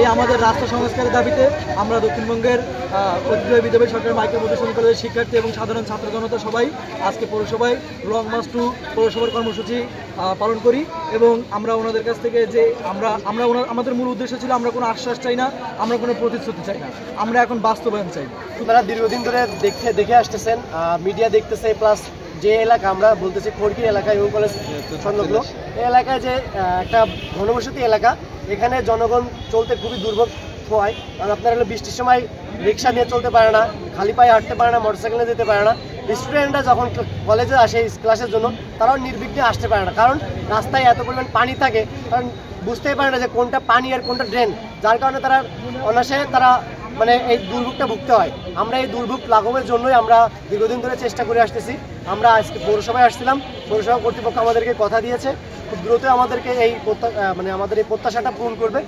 এই আমাদের রাষ্ট্র সংস্কারের দাবিতে আমরা দক্ষিণবঙ্গের ঐতিহ্যবাহী বিদ্যাপীঠ সরকারি মাইকেল মধুসূদন কলেজের শিক্ষার্থী এবং সাধারণ ছাত্র জনতা সবাই আজকে পৌরসভায় লং মার্চ টু পৌরসভার কর্মসূচি পালন করি এবং আমরা ওনাদের কাছ থেকে যে আমাদের মূল উদ্দেশ্য ছিল আমরা কোনো আশ্বাস চাই না, আমরা কোনো প্রতিশ্রুতি চাই না, আমরা এখন বাস্তবায়ন চাই। আপনারা দীর্ঘদিন ধরে দেখে আসতেছেন, মিডিয়া দেখতেছে, প্লাস যে এলাকা আমরা বলতেছি খড়কি এলাকা এবং কলেজ সংলগ্ন এই এলাকায় যে একটা ঘনবসতি এলাকা, এখানে জনগণ চলতে খুবই দুর্ভোগ হয়। কারণ আপনারা হলো বৃষ্টির সময় রিক্সা নিয়ে চলতে পারে না, খালি পায়ে হাঁটতে পারে না, মোটরসাইকেলে যেতে পারে না। স্টুডেন্টরা যখন কলেজে আসে ক্লাসের জন্য তারাও নির্বিঘ্নে আসতে পারে না, কারণ রাস্তায় এত পরিমাণ পানি থাকে, কারণ বুঝতেই পারে না যে কোনটা পানি আর কোনটা ড্রেন, যার কারণে তারা অনায়াসে মানে এই দুর্ভোগটা ভুগতে হয়। আমরা এই দুর্ভোগ লাঘবের জন্যই আমরা দীর্ঘদিন ধরে চেষ্টা করে আসতেছি। আমরা আজকে পৌরসভায় আসছিলাম, পৌরসভা কর্তৃপক্ষ আমাদেরকে কথা দিয়েছে খুব দ্রুত আমাদেরকে এই আমাদের এই প্রত্যাশাটা পূরণ করবে।